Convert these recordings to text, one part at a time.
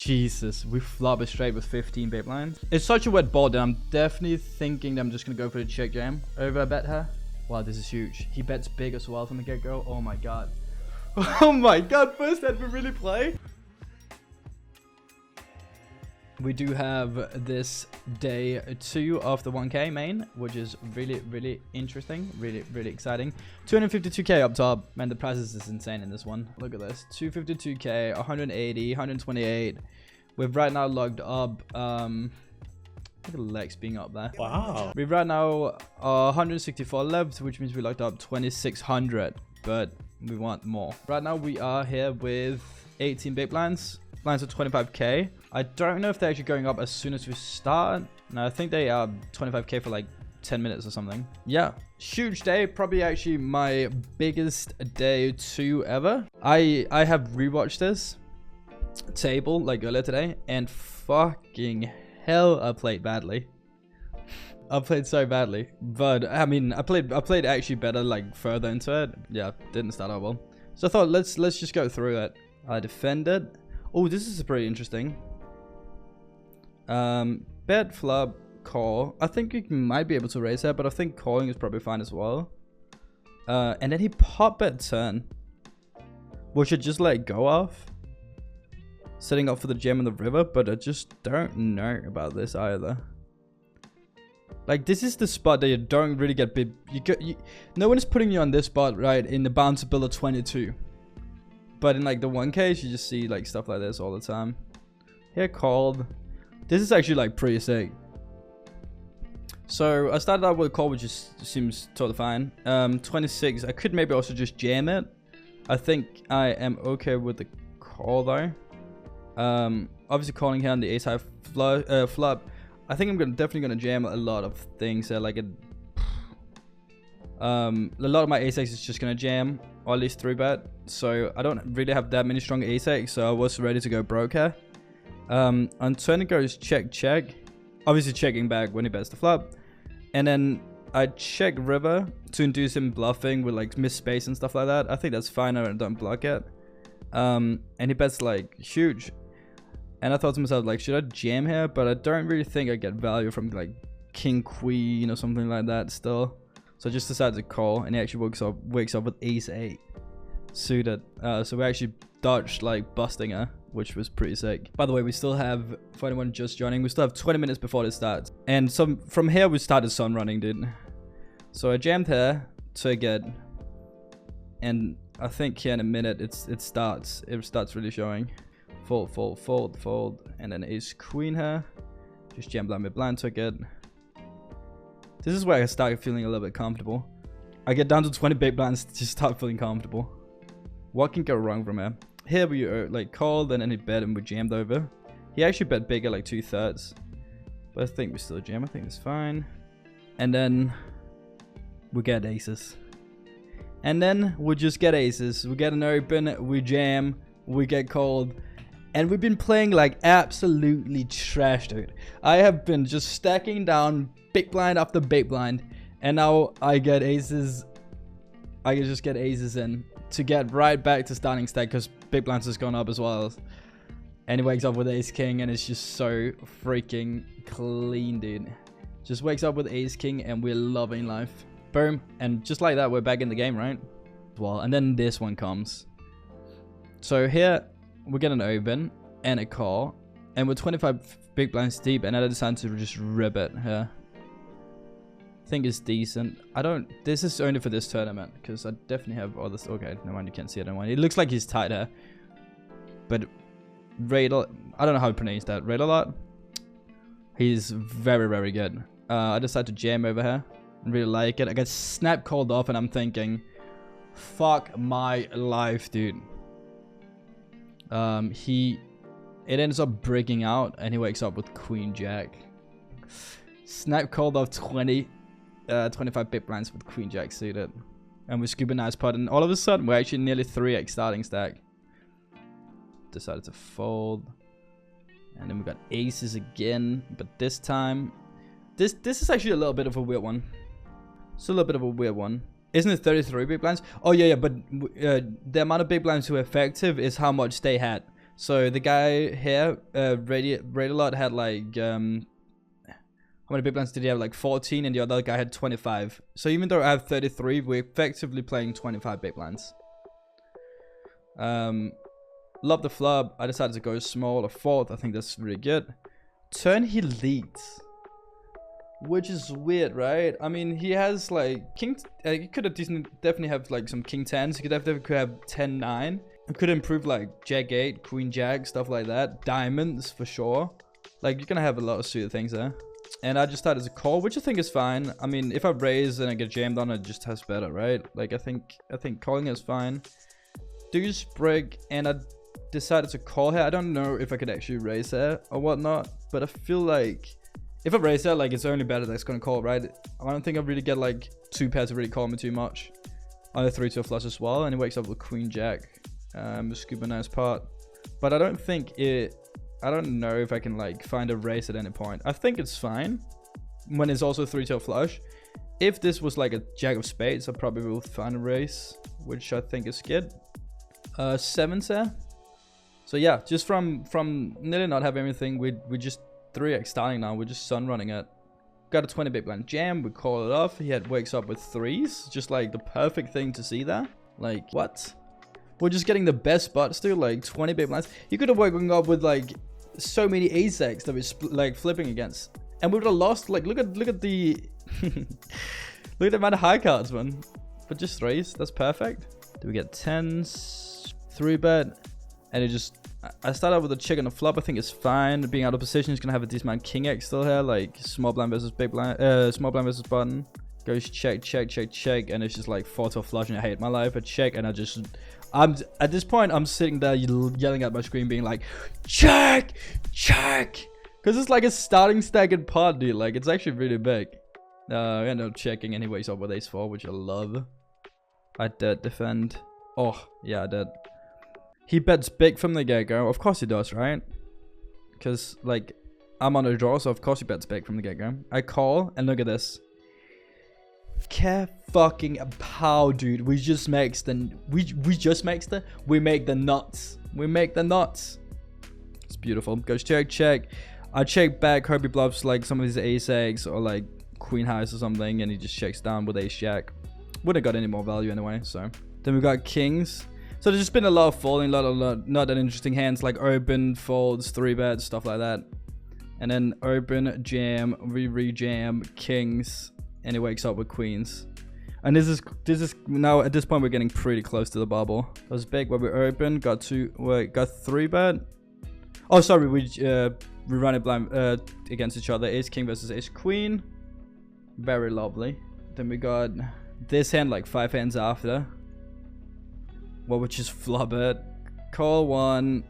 Jesus, we flop it straight with 15 big blinds. It's such a wet board that I'm definitely thinking that I'm just gonna go for the check jam over a bet here. Wow, this is huge. He bets big as well from the get-go. Oh my god. Oh my god, first that we really play. We do have this day 2 of the 1K main, which is really interesting, really exciting. 252k up top. Man, the prices is insane in this one. Look at this, 252k, 180, 128. We've right now logged up look at the legs being up there. Wow. We've right now 164 left, which means we logged up 2600, but we want more. Right now we are here with 18 big blinds. Blinds are 25k. I don't know if they're actually going up as soon as we start. No, I think they are 25k for like 10 minutes or something. Yeah, huge day. Probably actually my biggest day 2 ever. I have rewatched this table like earlier today, and fucking hell, I played badly. I played so badly, but I mean, I played actually better like further into it. Yeah, didn't start out well. So I thought let's just go through it. I defended. Oh, this is pretty interesting. Bet, flop, call. I think you might be able to raise that, but I think calling is probably fine as well. And then he pop bet turn. We should just let go of. Setting up for the gem in the river, but I just don't know about this either. Like, this is the spot that you don't really get big. No one is putting you on this spot, right, in the bounce builder 22. But in like the 1Ks, you just see like stuff like this all the time. Here called. This is actually like pretty sick. So I started out with a call, which just seems totally fine. 26. I could maybe also just jam it. I think I am okay with the call though. Obviously calling here on the ace high flop. I think I'm definitely gonna jam a lot of things there. Like a lot of my ace X is just gonna jam, or at least 3-bet. So I don't really have that many strong ace X, so I was ready to go broke here. On turn it goes check. Obviously checking back when he bets the flop. And then I check river to induce him bluffing with like miss space and stuff like that. I think that's fine, I don't block it. And he bets like huge. And I thought to myself, like, should I jam here? But I don't really think I get value from like king queen or something like that still. So I just decided to call, and he actually wakes up with ace 8 suited. So we actually dodged like busting her, which was pretty sick. By the way, we still have, for anyone just joining, we still have 20 minutes before this starts. And from here we started sun running, dude. So I jammed here to get, and I think here in a minute it starts really showing. Fold, and then ace queen here. Just jam blind mid blind to get. This is where I start feeling a little bit comfortable. I get down to 20 big blinds to start feeling comfortable. What can go wrong from here? Here we like called, and then he bet and we jammed over. He actually bet bigger, like 2/3. But I think we still jam. I think it's fine. And then we get aces. And then we just get aces. We get an open, we jam, we get called. And we've been playing like absolutely trash, dude. I have been just stacking down big blind after big blind. And now I get aces. I can just get aces in to get right back to starting stack, because big blinds has gone up as well. And he wakes up with ace king, and it's just so freaking clean, dude. Just wakes up with ace king, and we're loving life. Boom. And just like that, we're back in the game, right? Well, and then this one comes. So here we get an open and a call, and we're 25 big blinds deep, and I decided to just rip it here. I think it's decent. This is only for this tournament, because I definitely have all this. Okay, no mind, you can't see it. No mind. It looks like he's tight here, but Radel, I don't know how to pronounce that. Radel, he's very good. I decided to jam over here. I really like it. I get snap called off, and I'm thinking, fuck my life, dude. It ends up breaking out, and he wakes up with queen jack. Snap called off 25 big blinds with queen jack suited, and we scoop a nice pot, and all of a sudden we're actually nearly 3x starting stack. Decided to fold, and then we got aces again, but this time this is actually a little bit of a weird one. It's a little bit of a weird one. Isn't it 33 big blinds? Oh yeah, but the amount of big blinds who are effective is how much they had. So the guy here, Radiolot had like how many big blinds did he have? Like 14, and the other guy had 25. So even though I have 33, we're effectively playing 25 big blinds. Love the flop. I decided to go small, a fourth. I think that's really good. Turn he leads, which is weird, right? I mean, he has like king. He could have definitely have like some king tens. He could definitely have 10-9. It could improve like jack 8, queen jack, stuff like that. Diamonds for sure. Like you're gonna have a lot of suited things there. And I just started to call, which I think is fine. I mean, if I raise and I get jammed on, it just has better, right? Like I think calling is fine. Deuce brick, and I decided to call here. I don't know if I could actually raise there or whatnot, but I feel like if I raise there, like it's only better that's gonna call, right? I don't think I really get like 2 pairs to really call me too much. On a 3 to a flush as well, and he wakes up with queen jack. Scuba nice part, but I don't know if I can like find a raise at any point. I think it's fine when it's also 3 to a flush. If this was like a jack of spades, I probably will find a raise, which I think is good. 7s there. So yeah, just from nearly not having anything, we just 3x starting now. We're just sun running it. Got a 20 big blind jam. We call it off. He wakes up with 3s, just like the perfect thing to see there. Like what? We're just getting the best spots too, like 20 big blinds. You could have woken up with like so many ace-X that we're like flipping against, and we would have lost. Like look at the look at the amount of high cards, man. But just 3s, that's perfect. Do we get 10s? 3-bet, and it just. I start out with a check on the flop. I think it's fine. Being out of position is gonna have a decent amount king X still here, like small blind versus big blind, small blind versus button. Goes check, check, check, check, and it's just like 4 to a flush, and I hate my life. I check, and I'm at this point, I'm sitting there yelling at my screen, being like, check, check, because it's like a starting staggered pot, dude. Like it's actually really big. We end up checking, and he wakes up with ace-4, which I love. I did defend. Oh yeah, I did. He bets big from the get-go. Of course he does, right? Because like I'm on a draw, so of course he bets big from the get-go. I call, and look at this. Care fucking pow, dude. We just makes the we make the nuts. We make the nuts. It's beautiful. Goes check, check. I check back. Hope he bluffs like some of his ace-X or like queen highs or something, and he just checks down with ace jack. Wouldn't have got any more value anyway. So then we got kings. So there's just been a lot of folding, a lot not that interesting hands like open, folds, 3-bets, stuff like that. And then open, jam, re-jam, kings. And he wakes up with queens, and this is now at this point we're getting pretty close to the bubble. It was big where we open, got 3-bet. Oh, sorry, we run it blind against each other. Ace king versus ace queen, very lovely. Then we got this hand like 5 hands after. Well, which is flop it, call 1,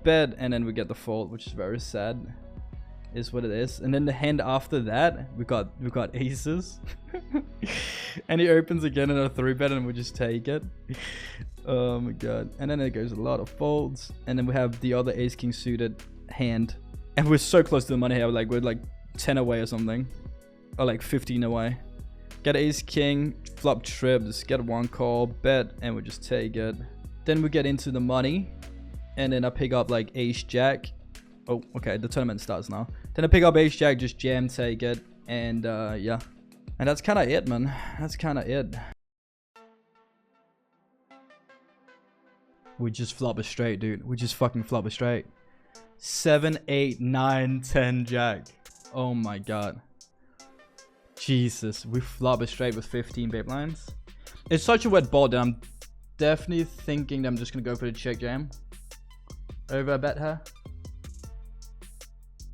bet, and then we get the fold, which is very sad. Is what it is. And then the hand after that, we got aces. And he opens again in a 3-bet, and we just take it. Oh my god. And then it goes a lot of folds, and then we have the other ace king suited hand, and we're so close to the money here. Like we're like 10 away or something, or like 15 away. Get ace king, flop trips, get 1 call, bet, and we just take it. Then we get into the money, and then I pick up like ace jack. Oh, okay, the tournament starts now. Then I pick up ace jack, just jam, take it, and yeah. And that's kind of it, man. That's kind of it. We just flop it straight, dude. We just fucking flop it straight. 7, 8, 9, 10 jack. Oh my god. Jesus, we flop it straight with 15 big blinds. It's such a wet ball that I'm definitely thinking that I'm just gonna go for the check jam. Over bet her.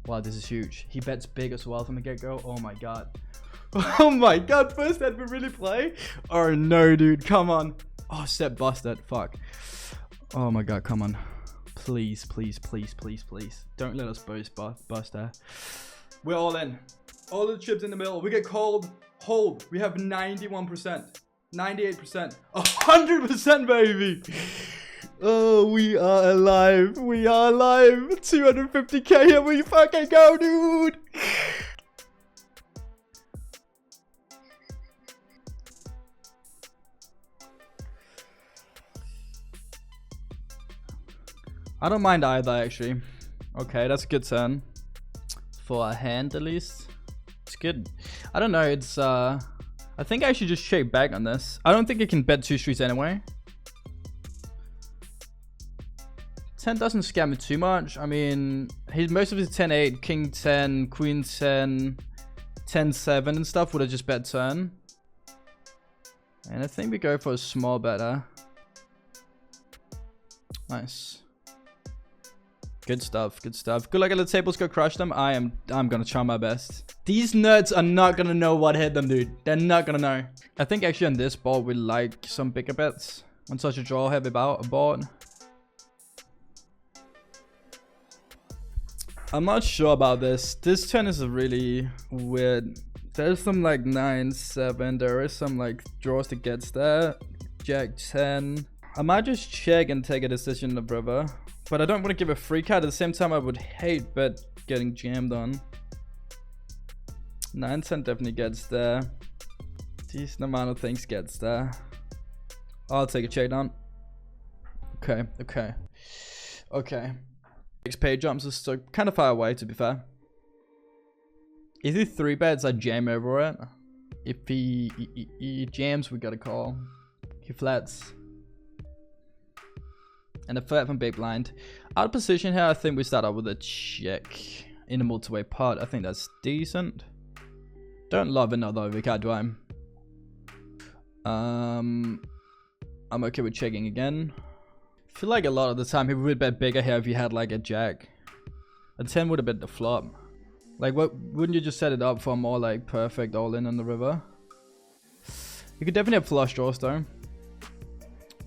Wow, this is huge. He bets big as well from the get-go. Oh my god. Oh my god, first hand we really play? Oh no, dude, come on. Oh, set busted. Fuck. Oh my god, come on. Please, please, please, please, please. Don't let us bust there. We're all in. All the chips in the middle. We get called. Hold. We have 91%. 98%. 100%, baby. Oh, we are alive. We are alive. 250k. Here we fucking go, dude. I don't mind either, actually. Okay, that's a good turn. For a hand, at least. It's good. I don't know, it's, I think I should just check back on this. I don't think I can bet 2 streets anyway. 10 doesn't scare me too much. I mean, most of his 10-8, king 10, queen 10, 10-7 and stuff would have just bet turn. And I think we go for a small better. Nice. Good stuff, good stuff. Good luck at the tables, go crush them. I'm gonna try my best. These nerds are not gonna know what hit them, dude. They're not gonna know. I think actually on this board we like some bigger bets. On such a draw heavy board. I'm not sure about this. This turn is really weird. There's some like 9-7. There is some like draws that gets there. Jack 10. I might just check and take a decision in the river. But I don't want to give a free card. At the same time, I would hate bet getting jammed on. 9-10 definitely gets there. Decent amount of things gets there. I'll take a check down. Okay, okay. Okay. Next page jumps is still kind of far away, to be fair. If he 3-bets, I jam over it. If he jams, we got a call. He flats. And a flat from big blind. Out of position here, I think we start out with a check in a multi-way pot. I think that's decent. Don't love another overcard, do I? I'm okay with checking again. I feel like a lot of the time he would bet bigger here if he had like a jack. A 10 would have bet the flop. Like, what wouldn't you just set it up for more like perfect all-in on the river? You could definitely have flush draws though.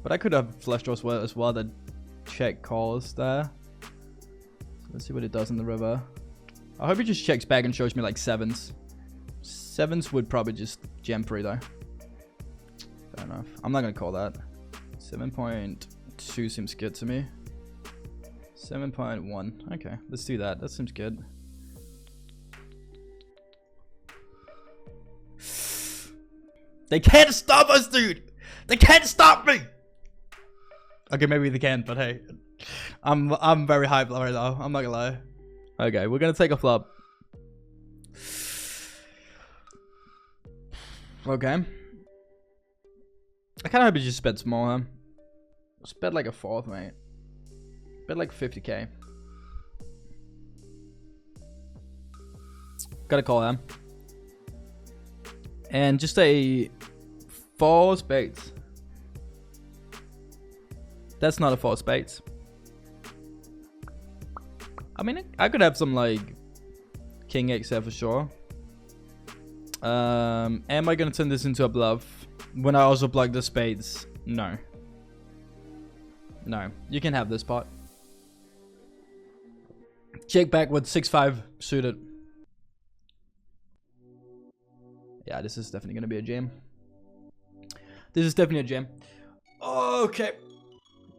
But I could have flush draws as well that check calls there. So let's see what it does in the river. I hope he just checks back and shows me like 7s. 7s would probably just jam free though. Fair enough. I'm not gonna call that. 7.2 seems good to me. 7.1. Okay, let's do that. That seems good. They can't stop us, dude! They can't stop me! Okay, maybe they can, but hey. I'm very hyped right now. I'm not gonna lie. Okay, we're gonna take a flop. Okay. I kinda hope he just bets more, huh? Let's bet like a 4th, mate. Bet like 50k. Gotta call him. And just a 4 spades. That's not a 4 spades. I mean, I could have some like king X here for sure. Am I gonna turn this into a bluff when I also block the spades? No. No, you can have this pot. Check back with 6-5 suited. Yeah, this is definitely gonna be a jam. This is definitely a jam. Okay.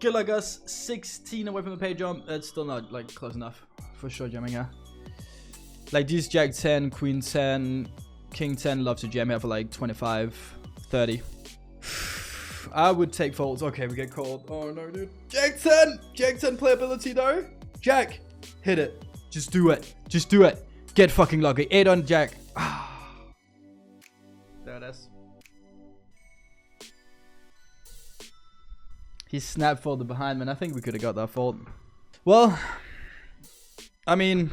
Good luck, us. 16 away from the pay jump. That's still not like close enough. For sure jamming here. Like these Jack 10, Queen 10, King 10 love to jam here for like 25, 30. I would take folds. Okay, we get called. Oh no, dude. Jack 10! Jack 10 playability though. Jack, hit it. Just do it. Just do it. Get fucking lucky. 8 on Jack. There it is. He snap folded behind, man. I think we could have got that fold. Well, I mean,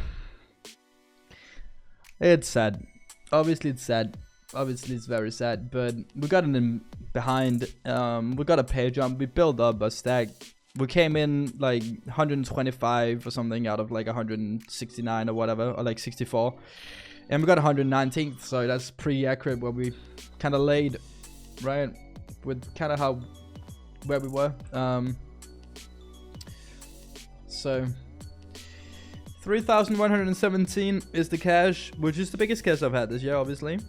it's sad. Obviously, it's sad. Obviously, it's very sad. But we got in behind. We got a pay jump. We built up a stack. We came in like 125 or something out of like 169 or whatever, or like 64. And we got 119th, so that's pretty accurate where we kind of laid, right? With kind of how where we were. So 3,117 is the cash, which is the biggest cash I've had this year, obviously.